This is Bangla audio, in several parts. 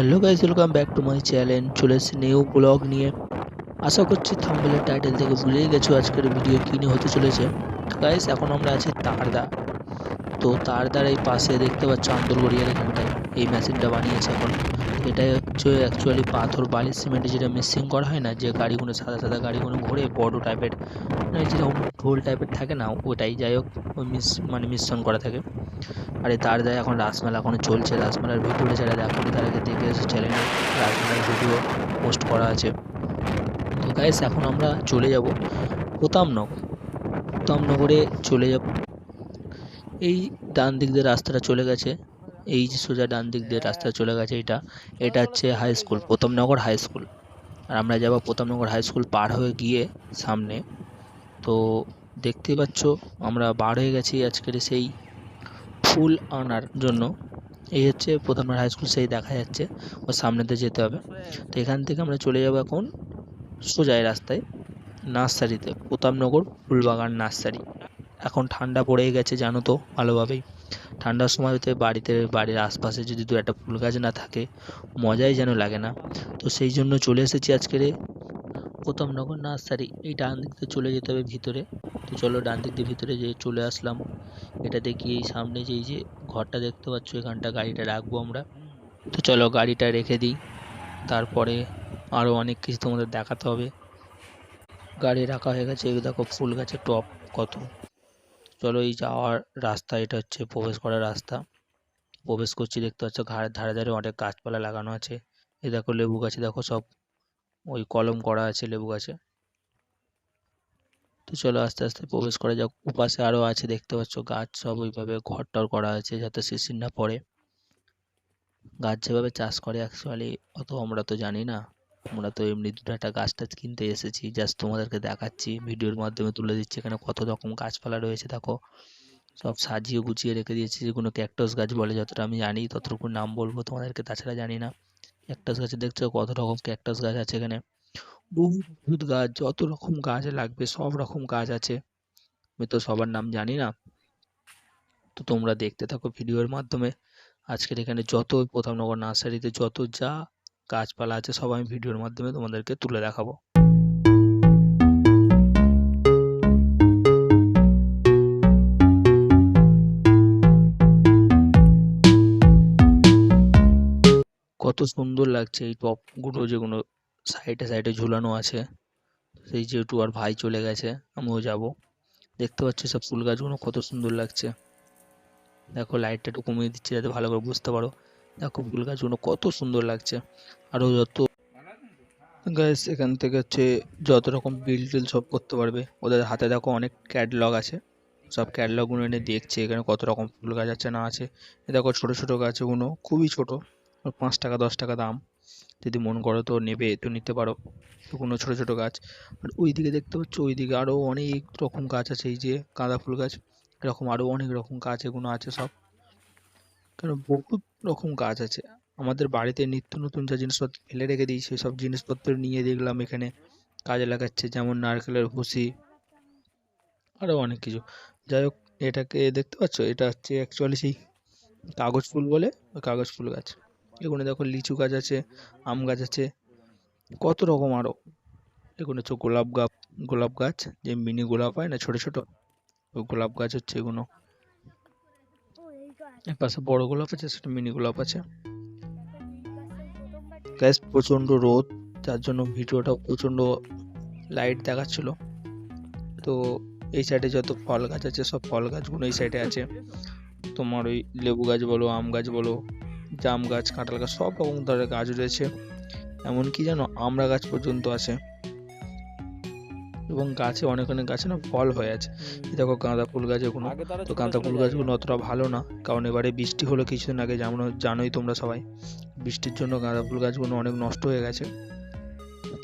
Hello guys, welcome back to my channel. চলে এসেছি নিউ ব্লগ নিয়ে। আশা করছি থাম্বনেলের টাইটেল থেকে বুঝেই গেছো আজকের ভিডিও কী নিয়ে হতে চলেছে। গাইস, এখন আমরা আছি তারদা। তো তারদার এই পাশে দেখতে পাচ্ছ আন্দরগড়িয়ার এখানটায় এই মেশিনটা বানিয়েছে এখন। এটাই হচ্ছে অ্যাকচুয়ালি পাথর বালি সিমেন্টে যেটা মিক্সিং করা হয় না, যে গাড়িগুলো সাদা সাদা গাড়িগুলো ঘোরে বড় টাইপের, মানে যেরকম ঢোল টাইপের থাকে না, ওটাই যাই হোক ওই মিশ্রণ করা থাকে। আর এই তারদায় এখন রাসমেলা এখনো চলছে। রাসমেলার ভিডিওটা যারা দেখোনি তার আগে দেখে এসে চ্যানেলে রাসমেলার ভিডিও পোস্ট করা আছে। তো গাইস, এখন আমরা চলে যাব প্রতাপনগর। প্রতাপনগরে চলে যাব। এই ডান দিক দিয়ে রাস্তাটা চলে গেছে, এই যে সোজা ডান দিক দিয়ে রাস্তা চলে গেছে, এটা হচ্ছে high school, Pratapnagar high school. আর আমরা যাব প্রতাপনগর হাই স্কুল পার হয়ে গিয়ে সামনে। তো দেখতেই পাচ্ছ আমরা বার হয়ে গেছি আজকের সেই ফুল আনার জন্য। এই হচ্ছে প্রথমবার হাই স্কুল, সেই দেখা যাচ্ছে ওর সামনেতে যেতে হবে। তো এখান থেকে আমরা চলে যাব এখন সোজা রাস্তায় নার্সারিতে, প্রতাপনগর ফুলবাগান নার্সারি। এখন ঠান্ডা পড়ে গেছে জানো তো ভালোভাবেই। ঠান্ডার সময়তে বাড়ির আশপাশে যদি দু একটা ফুল গাছ না থাকে মজাই যেন লাগে না। তো সেই জন্য চলে এসেছি আজকের প্রতাপনগর নার্সারি। এই ডান দিক দিয়ে চলে যেতে হবে ভিতরে। তো চলো ডান দিক দিয়ে ভিতরে যে চলে আসলাম। এটা দেখি এই সামনে যে এই যে ঘরটা দেখতে পাচ্ছ, এখানটা গাড়িটা রাখবো আমরা। তো চলো গাড়িটা রেখে দিই, তারপরে আরও অনেক কিছু তোমাদের দেখাতে হবে। গাড়ি রাখা হয়ে গেছে, এই দেখো ফুল গাছের টব কত। চলো এই যাওয়ার রাস্তা, এটা হচ্ছে প্রবেশ করার রাস্তা। প্রবেশ করছি, দেখতে পাচ্ছ ধারে ধারে অনেক গাছপালা লাগানো আছে। এই দেখো লেবু গাছে দেখো সব ওই কলম করা আছে লেবু গাছে। তো চলো আস্তে আস্তে প্রবেশ করা যাক। ওপাশে আরও আছে দেখতে পাচ্ছ গাছ, সব ওইভাবে ঘর টর করা আছে যাতে শিশির না পড়ে। গাছ যেভাবে চাষ করে অ্যাকচুয়ালি অত আমরা তো জানি না। আমরা তো এমনি দুটো একটা গাছ টাছ কিনতে এসেছি, জাস্ট তোমাদেরকে দেখাচ্ছি, ভিডিওর মাধ্যমে তুলে দিচ্ছি। এখানে কত রকম গাছপালা রয়েছে দেখো, সব সাজিয়ে গুছিয়ে রেখে দিয়েছি। যেগুলো ক্যাকটাস গাছ বলে, যতটা আমি জানি ততটুকু নাম বলবো তোমাদেরকে, তাছাড়া জানি না। ক্যাকটাস গাছে দেখছো কত রকম ক্যাকটাস গাছ আছে এখানে। বহুত গাছ, যত রকম গাছ লাগবে সব রকম গাছ আছে। আমি তো সবার নাম জানি না। তো তোমরা দেখতে থাকো ভিডিওর মাধ্যমে। আজকের এখানে যত প্রতাপনগর নার্সারিতে যত যা গাছপালা আছে সব আমি ভিডিওর মাধ্যমে তোমাদেরকে তুলে দেখাবো। কত সুন্দর লাগছে এই টবগুলো, যেগুলো সাইডে সাইডে ঝুলানো আছে। সেই যেহেতু আর ভাই চলে গেছে, আমিও যাব। দেখতে পাচ্ছি সব ফুল গাছগুলো কত সুন্দর লাগছে। দেখো লাইটটা একটু কমিয়ে দিচ্ছি যাতে ভালো করে বুঝতে পারো। দেখো ফুল গাছগুলো কত সুন্দর লাগছে। আরও যত গাইস এখান থেকে হচ্ছে যত রকম বিল টিল সব করতে পারবে। ওদের হাতে দেখো অনেক ক্যাটলগ আছে, সব ক্যাটলগুলো এনে দেখছে এখানে কত রকম ফুল গাছ আছে না আছে। এ দেখো ছোট ছোট গাছগুলো খুবই ছোট, 5 টাকা 10 টাকা দাম। যদি মন করো তো নেবে তো নিতে পারো, কোনো ছোট ছোট গাছ। আর ওইদিকে দেখতে পাচ্ছ, ওইদিকে আরও অনেক রকম গাছ আছে, এই যে গাঁদা ফুল গাছ, এরকম আরও অনেক রকম গাছ এগুলো আছে সব। কেন বহুত রকম গাছ আছে। আমাদের বাড়িতে নিত্য নতুন যা জিনিসপত্র ফেলে রেখে দিই সেসব জিনিসপত্র নিয়ে দেখলাম এখানে কাজে লাগাচ্ছে, যেমন নারকেলের ভুসি, আরও অনেক কিছু। যাই হোক, এটাকে দেখতে পাচ্ছ, এটা হচ্ছে অ্যাকচুয়ালি সেই কাগজ ফুল বলে, ওই কাগজ ফুল গাছ। এখানে দেখো লিচু গাছ আছে, আম গাছ আছে, কত রকম আরও। এগুলো হচ্ছে গোলাপ গাছ, যে মিনি গোলাপ হয় না ছোট ছোট, ওই গোলাপ গাছ হচ্ছে এগুলো। এর পাশে বড় গোলাপ আছে, সেটা মিনি গোলাপ আছে। গ্যাস প্রচণ্ড রোদ, যার জন্য ভিডিওটা প্রচণ্ড লাইট দেখাচ্ছিল। তো এই সাইডে যত ফল গাছ আছে সব ফল গাছগুলো এই সাইডে আছে। তোমার ওই লেবু গাছ বলো, আম গাছ বলো, জাম গাছ, কাঁঠাল গাছ, সব রকম ধরনের গাছ রয়েছে। এমনকি জানো আমড়া গাছ পর্যন্ত আছে। এবং গাছে অনেক অনেক গাছে না ফল হয়ে আছে। এই দেখো গাঁদা ফুল গাছ এগুলো। তো গাঁদা ফুল গাছগুলো অতটা ভালো না, কারণ এবারে বৃষ্টি হলো কিছুদিন আগে, যেমন জানোই তোমরা সবাই। বৃষ্টির জন্য গাঁদা ফুল গাছগুলো অনেক নষ্ট হয়ে গেছে।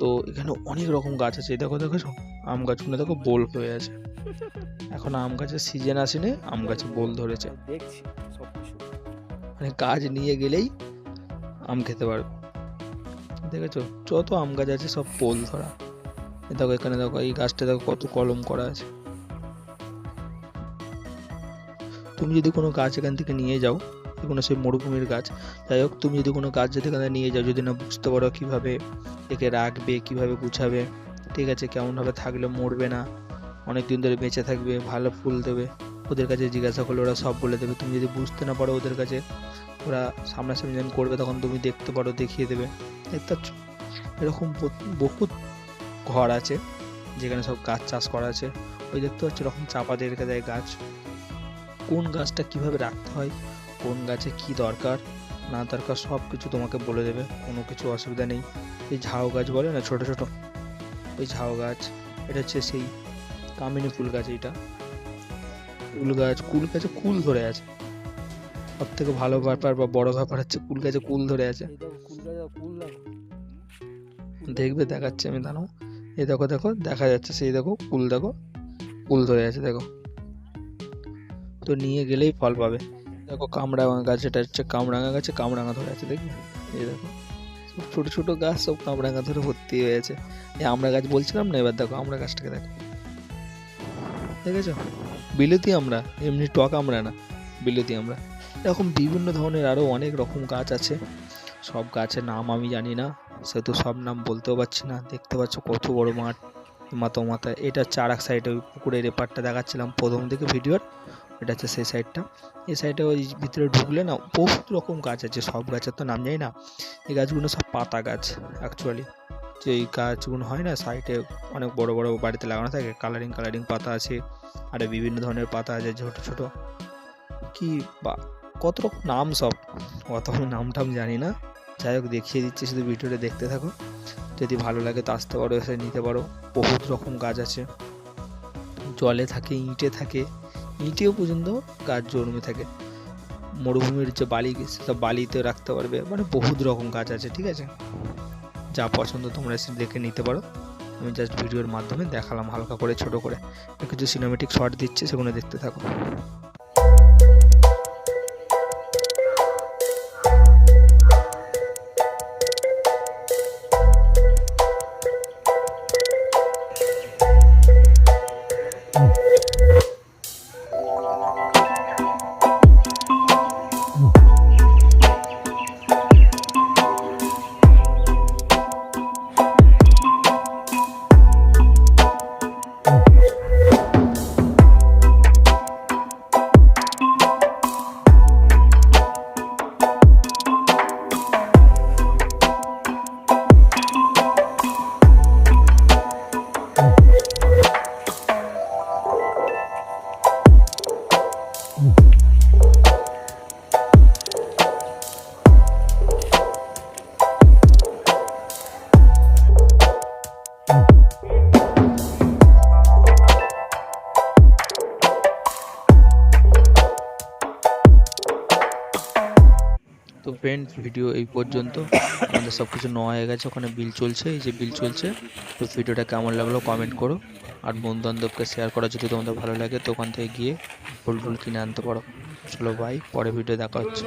তো এখানে অনেক রকম গাছ আছে। দেখো দেখেছো আম গাছগুলো দেখো বোল হয়ে আছে। এখন আম গাছের সিজন আসেনি, আম গাছে বোল ধরেছে। মানে গাছ নিয়ে গেলেই আম খেতে পারবে। দেখেছো যত আম গাছ আছে সব বোল ধরা। দেখো এখানে দেখো এই গাছটা দেখো কত কলম করা আছে। তুমি যদি কোনো গাছ এখান থেকে নিয়ে যাও, এগুলো সেই মরুভূমির গাছ। যাই হোক, তুমি যদি কোনো গাছ যদি এখানে নিয়ে যাও, যদি না বুঝতে পারো কীভাবে একে রাখবে, কীভাবে গুছাবে, ঠিক আছে, কেমনভাবে থাকলে মরবে না, অনেক দিন ধরে বেঁচে থাকবে, ভালো ফুল দেবে, ওদের কাছে জিজ্ঞাসা করলে ওরা সব বলে দেবে। তুমি যদি বুঝতে না পারো ওদের কাছে, ওরা সামনাসামনি যখন করবে তখন তুমি দেখতে পারো, দেখিয়ে দেবে। দেখতে পাচ্ছ, এরকম বহুত ঘর আছে যেখানে সব গাছ চাষ করা আছে। ওই দেখতে পাচ্ছ এরকম চাপা দিয়ে রেখে দেয় গাছ। কোন গাছটা কিভাবে রাখতে হয়, কোন গাছে কি দরকার না দরকার সব কিছু তোমাকে বলে দেবে, কোনো কিছু অসুবিধা নেই। এই ঝাউ গাছ বলে না, ছোট ছোট ওই ঝাউ গাছ, এটা হচ্ছে সেই কামিনী ফুল গাছ। এইটা কুল গাছে কুল ধরে আছে। সব থেকে ভালো ব্যাপার বা বড় ব্যাপার হচ্ছে কুল গাছে কুল ধরে আছে। দেখবে, দেখাচ্ছে আমি, দাঁড়াও, এই দেখো দেখো দেখা যাচ্ছে, সেই দেখো কুল, দেখো কুল ধরে আছে, দেখো। তো নিয়ে গেলেই ফল পাবে। দেখো কামরাঙা গাছ, এটা হচ্ছে কামরাঙা গাছে কামরাঙা ধরে আছে, দেখবে, এই দেখো সব ছোট ছোট গাছ, সব কামরাঙা ধরে ভর্তি হয়ে আছে। এই আমরা গাছ বলছিলাম না, এবার দেখো আমরা গাছটাকে দেখো, দেখেছো, বিলেতি আমরা, এমনি টক আমরা না, বিলেতি আমরা। এরকম বিভিন্ন ধরনের আরও অনেক রকম গাছ আছে। সব গাছের নাম আমি জানি না, সেহেতু সব নাম বলতেও পারছি না। দেখতে পাচ্ছ কত বড় মাঠ, মাথা। এটা হচ্ছে আর এক সাইডে, ওই পুকুরের এপারটা দেখাচ্ছিলাম প্রথম দিকে ভিডিওর, এটা হচ্ছে সেই সাইডটা। এই সাইডে ওই ভিতরে ঢুকলে না বহুত রকম গাছ আছে, সব গাছের তো নাম জানি না। এই গাছগুলো সব পাতা গাছ অ্যাকচুয়ালি। যে এই গাছগুলো হয় না সাইডে অনেক বড় বড় বাড়িতে লাগানো থাকে, কালারিং পাতা আছে, আর বিভিন্ন ধরনের পাতা আছে ছোট ছোট, কি বা কত রকম নাম, সব অত নাম জানি না। যাই হোক, দেখিয়ে দিচ্ছি, শুধু ভিডিওটা দেখতে থাকো। যদি ভালো লাগে তো আসতে পারো, এসে নিতে পারো। বহুত রকম গাছ আছে, জলে থাকে, ইঁটে থাকে, ইঁটেও পর্যন্ত গাছ জন্মে থাকে। মরুভূমির যে বালি, সেসব বালিতে রাখতে পারবে, মানে বহুত রকম গাছ আছে, ঠিক আছে। যা পছন্দ তোমরা এসে দেখে নিতে পারো। আমি জাস্ট ভিডিওর মাধ্যমে দেখালাম হালকা করে, ছোট করে কিছু সিনেমেটিক শট দিচ্ছে, সেগুলো দেখতে থাকো। তো ফ্রেন্ডস, ভিডিও এই পর্যন্ত। আমাদের সব কিছু নেওয়া হয়ে গেছে, ওখানে বিল চলছে, এই যে বিল চলছে। তো ভিডিওটা কেমন লাগলো কমেন্ট করো, আর বন্ধু বান্ধবকে শেয়ার করা যদি তোমাদের ভালো লাগে তো ওখান থেকে গিয়ে ফুল কিনে আনতে পারো। চলো ভাই, পরে ভিডিও দেখা হচ্ছে।